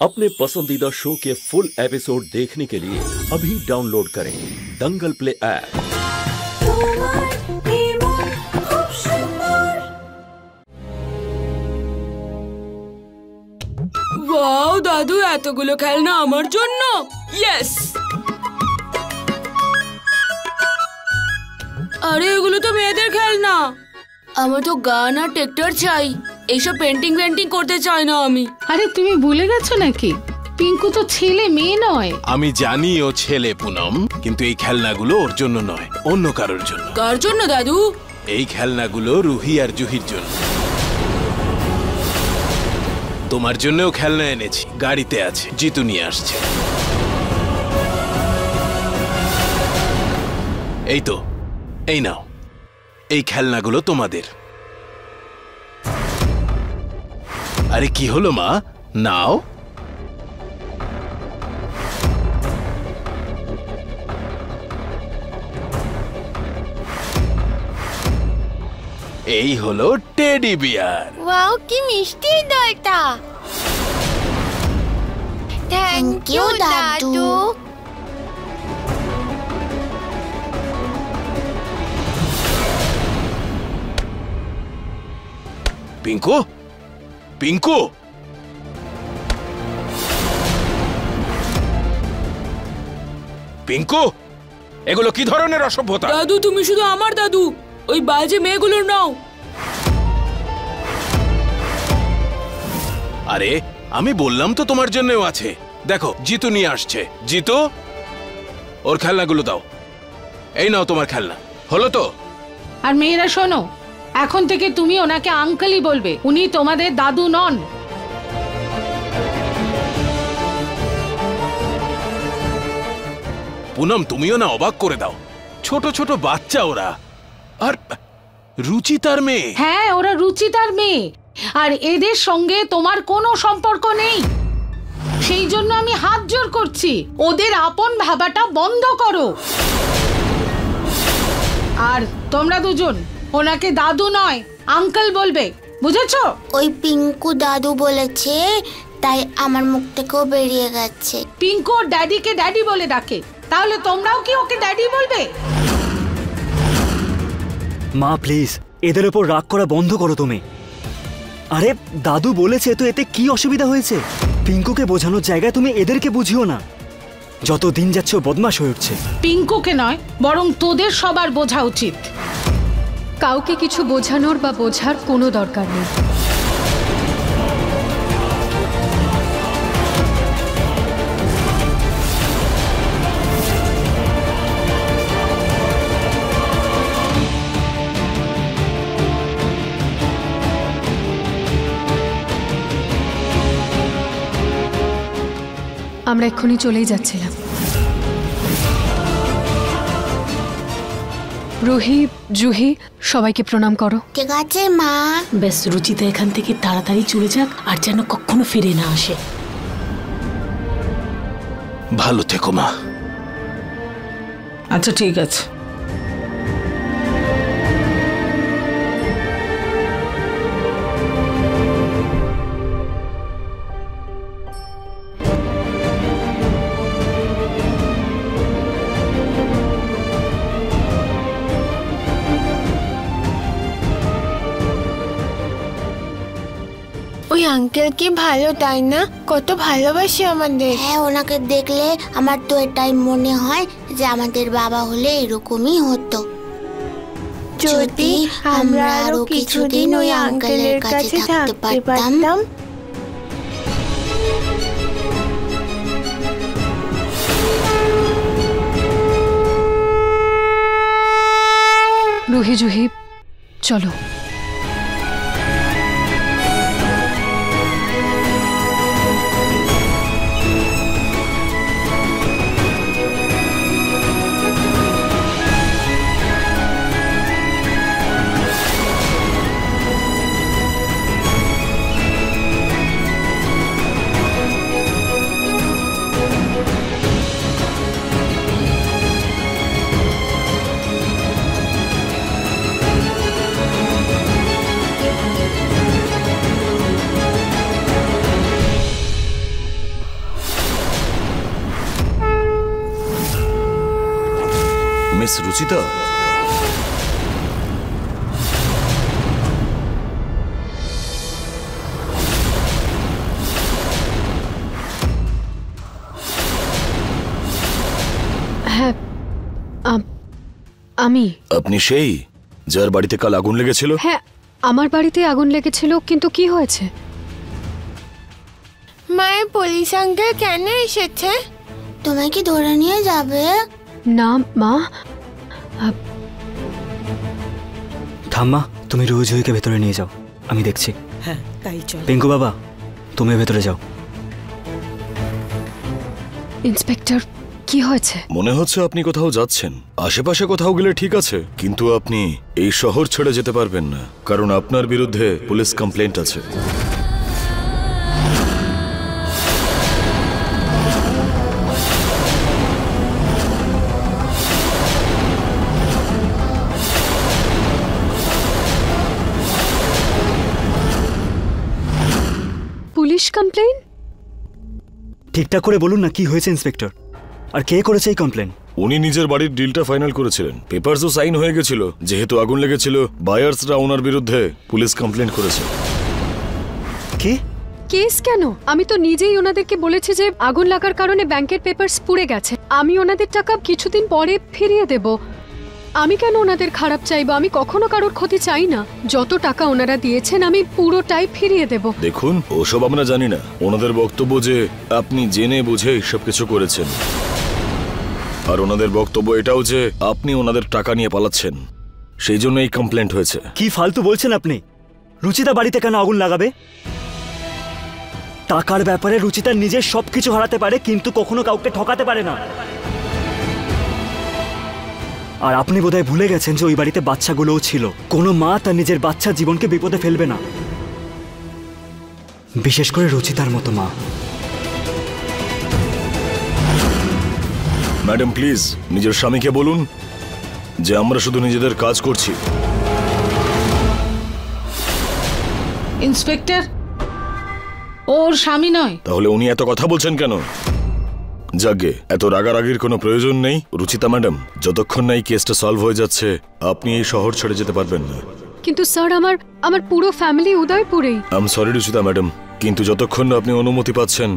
अपने पसंदीदा शो के फुल एपिसोड देखने के लिए अभी डाउनलोड करें दंगल प्ले ऐप। वाओ दादू এতগুলো খেলনা আমার জন্য। ইয়েস। আরে এগুলো তো মেয়েদের খেলনা। আমার তো গান আর ট্রাক্টর চাই। এইসব পেন্টিং করতে চাই না আমি। আরে তুমি ভুলে গেছো নাকি পিঙ্কু তো ছেলে মেয়ে নয়। আমি জানি ও ছেলে পুনম, কিন্তু এই খেলনাগুলো ওর জন্য নয়, অন্য কারোর জন্য। কার জন্য দাদু? এই খেলনাগুলো রুহি আর জুহির জন্য। তোমার জন্যও খেলনা এনেছি, গাড়িতে আছে, জিতু নিয়ে আসছে। এই তো, এই নাও, এই খেলনাগুলো তোমাদের। আরে কি হলো মা, নাও। এই হলো টেডি বিয়ার। ওয়াও কি মিষ্টি দলটা। থ্যাংক ইউ দাদু। পিঙ্কু, পিঙ্কু, পিঙ্কু, এগুলো কি ধরনের অসভ্যতা? দাদু তুমি শুধু আমার দাদু, ওই বাজে মেয়েগুলোর নাও। আরে আমি বললাম তো তোমার জন্যও আছে। দেখো জিতু নিয়ে আসছে। জিতু, ওর খেলনাগুলো দাও। এই নাও তোমার খেলনা। হলো তো? আর মেয়েরা শোনো, এখন থেকে তুমি ওনাকে আঙ্কেলই বলবে, উনি তোমাদের দাদু নন। পুনম তুমিও না অবাক করে দাও, ছোট ছোট বাচ্চা ওরা। আর রুচিতার মেয়ে। হ্যাঁ, ওরা রুচিতার মেয়ে, আর এদের সঙ্গে তোমার কোনো সম্পর্ক নেই। সেই জন্য আমি হাত জোর করছি, ওদের আপন ভাবাটা বন্ধ করো। আর তোমরা দুজন ওনাকে দাদু নয় আঙ্কেল বলবে, বুঝেছো? ওই পিঙ্কু দাদু বলেছে, তাই আমার মুখ থেকেও বেরিয়ে গেছে। পিঙ্কু ড্যাডিকে ড্যাডি বলে ডাকে, তাহলে তোমরাও কি ওকে ড্যাডি বলবে? মা প্লিজ এদের উপর রাগ করা বন্ধ করো তুমি। আরে দাদু বলেছে তো, এতে কি অসুবিধা হয়েছে? পিঙ্কুকে বোঝানোর জায়গায় তুমি এদেরকে বুঝিও না। যত দিন যাচ্ছে বদমাশ হয়ে উঠছে। পিঙ্কুকে নয়, বরং তোদের সবার বোঝা উচিত। কাউকে কিছু বোঝানোর বা বোঝার কোনো দরকার নেই। আমরা এক্ষুনি চলেই যাচ্ছিলাম। রুহি, জুহি, সবাইকে প্রণাম করো। ঠিক আছে মা। বেশ, রুচিতা এখান থেকে তাড়াতাড়ি চলে যাক, আর যেন কখনো ফিরে না আসে। ভালো থেকো মা। আচ্ছা ঠিক আছে। ওই আঙ্কেল কি ভালো, তাই না? কত ভালোবাসে আমাদের। হ্যাঁ, ওনাকে দেখলে আমার তো এটাই মনে হয় যে আমাদের বাবা হলে এরকমই হতো। যদি আমরা আরো কিছুদিন ওই আঙ্কেলের কাছে থাকতে পারতাম। রুহি, জুহি, চলো। মিস রুচিতা? হ্যাঁ, আমি। আপনি সেই যার বাড়িতে কাল আগুন লেগেছিল? হ্যাঁ, আমার বাড়িতে আগুন লেগেছিল, কিন্তু কি হয়েছে? মায়ের পুলিশ আঙ্কেল কেন এসেছে? তোমায় কি ধরে নিয়ে যাবে? না মা। ঠাম্মা, তুমি রোজ হইকে ভেতরে নিয়ে যাও, আমি দেখছি। হ্যাঁ তাই চল। পিঙ্কু বাবা, তুমি ভেতরে যাও। ইন্সপেক্টর, কি হয়েছে? মনে হচ্ছে আপনি কোথাও যাচ্ছেন। আশেপাশে কোথাও গেলে ঠিক আছে, কিন্তু আপনি এই শহর ছেড়ে যেতে পারবেন না, কারণ আপনার বিরুদ্ধে পুলিশ কমপ্লেন্ট আছে। Police complain? ঠিকঠাক করে বলুন না, কি হয়েছে ইন্সপেক্টর, আর কে করেছে এই কমপ্লেন? উনি নিজের বাড়ির ডিলটা ফাইনাল করেছিলেন, পেপারসও সাইন হয়ে গেছিল। যেহেতু আগুন লেগেছিল, বায়ার্সরা ওনার বিরুদ্ধে পুলিশ কমপ্লেন্ট করেছে। কি কেস কেন? আমি তো নিজেই ওনাদেরকে বলেছি যে আগুন লাগার কারণে ব্যাংকের পেপারস পুড়ে গেছে, আমি ওনাদের টাকা কিছুদিন পরে ফিরিয়ে দেব। আমি কেন ওনাদের খারাপ চাইবো? আমি কখনো কারোর ক্ষতি চাই না। যত টাকা ওনারা দিয়েছেন আমি পুরোটাই ফিরিয়ে দেব। দেখুন, ওসব আমরা জানি না। ওনাদের বক্তব্য যে আপনি জেনে বুঝে সবকিছু করেছেন, আর ওনাদের বক্তব্য এটাও যে আপনি ওনাদের টাকা নিয়ে পালাচ্ছেন, সেই জন্য এই কমপ্লেন্ট হয়েছে। কি ফালতু বলছেন আপনি? রুচিতা বাড়িতে কেন আগুন লাগাবে? টাকার ব্যাপারে রুচিতা নিজের সবকিছু হারাতে পারে, কিন্তু কখনো কাউকে ঠকাতে পারে না। আর আপনি বোধহয় ভুলে গেছেন যে ওই বাড়িতে বাচ্চাগুলোও ছিল। কোনো মা তার নিজের বাচ্চার জীবনকে বিপদে ফেলবে না, বিশেষ করে রুচিতার মতো মা। ম্যাডাম প্লিজ নিজের স্বামীকে বলুন যে আমরা শুধু নিজেদের কাজ করছি। ইন্সপেক্টর, ওর স্বামী নয়। তাহলে উনি এত কথা বলছেন কেন? যাগে, এত রাগারাগির কোনো প্রয়োজন নেই। রুচিতা ম্যাডাম, যতক্ষণ না এই কেসটা সলভ হয়ে যাচ্ছে, আপনি এই শহর ছেড়ে যেতে পারবেন না। কিন্তু স্যার, আমার পুরো ফ্যামিলি উদয়পুরেই। I am sorry Ruchita madam, কিন্তু যতক্ষণ না আপনি অনুমতি পাচ্ছেন,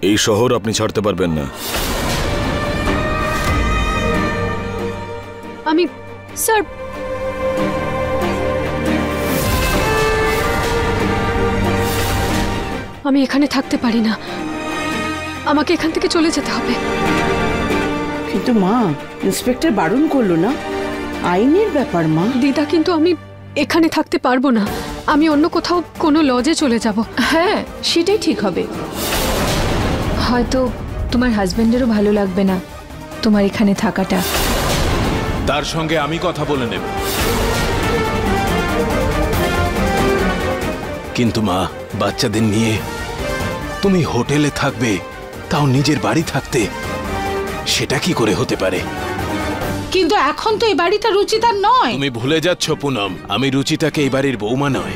এই শহর আপনি ছাড়তে পারবেন না। আমি স্যার, আমি এখানে থাকতে পারি না, আমাকে এখান থেকে চলে যেতে হবে। কিন্তু মা, ইন্সপেক্টর বারণ করলো না, আইনের ব্যাপার মা। দিদা, কিন্তু আমি এখানে থাকতে পারবো না, আমি অন্য কোথাও কোনো লজে চলে যাব। হ্যাঁ, সেটাই ঠিক হবে। হয়তো তোমার হাজবেন্ডেরও ভালো লাগবে না তোমার এখানে থাকাটা। তার সঙ্গে আমি কথা বলে নেব। কিন্তু মা, বাচ্চাদের নিয়ে তুমি হোটেলে থাকবে, তাও নিজের বাড়ি থাকতে, সেটা কি করে হতে পারে? কিন্তু এখন তো এই বাড়িটা রুচিতার নয়। তুমি ভুলে যাচ্ছ পুনম, আমি রুচিতাকে এই বাড়ির বৌমা নয়,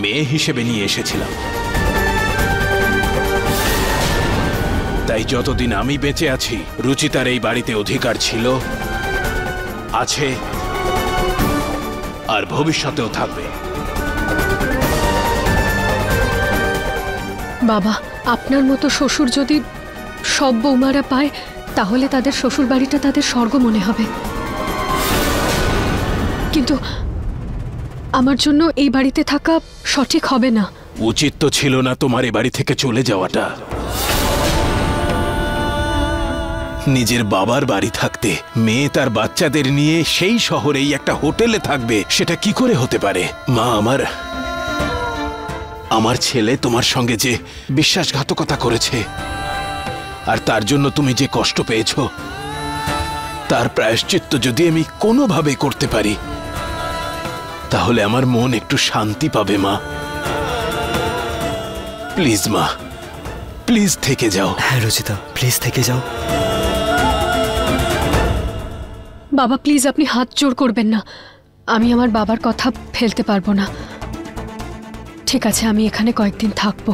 মেয়ে হিসেবে নিয়ে এসেছিলাম। তাই যতদিন আমি বেঁচে আছি, রুচিতার এই বাড়িতে অধিকার ছিল, আছে, আর ভবিষ্যতেও থাকবে। বাবা, আপনার মতো শ্বশুর যদি সব বৌমারা পায়, তাহলে তাদের শ্বশুর বাড়িটা তাদের স্বর্গ মনে হবে। কিন্তু আমার জন্য এই বাড়িতে থাকা সঠিক হবে না। উচিত তো ছিল না তোমার এই বাড়ি থেকে চলে যাওয়াটা। নিজের বাবার বাড়ি থাকতে মেয়ে তার বাচ্চাদের নিয়ে সেই শহরেই একটা হোটেলে থাকবে, সেটা কি করে হতে পারে? মা, আমার ছেলে তোমার সঙ্গে যে বিশ্বাসঘাতকতা করেছে, আর তার জন্য তুমি যে কষ্ট পেয়েছো, তার প্রায়শ্চিত্ত যদি আমি কোনোভাবে করতে পারি, তাহলে আমার মন একটু শান্তি পাবে। মা প্লিজ, মা প্লিজ থেকে যাও। হ্যাঁ রুচিতা, প্লিজ থেকে যাও। বাবা প্লিজ, আপনি হাত জোড় করবেন না, আমি আমার বাবার কথা ফেলতে পারবো না। ঠিক আছে, আমি এখানে কয়েকদিন থাকবো।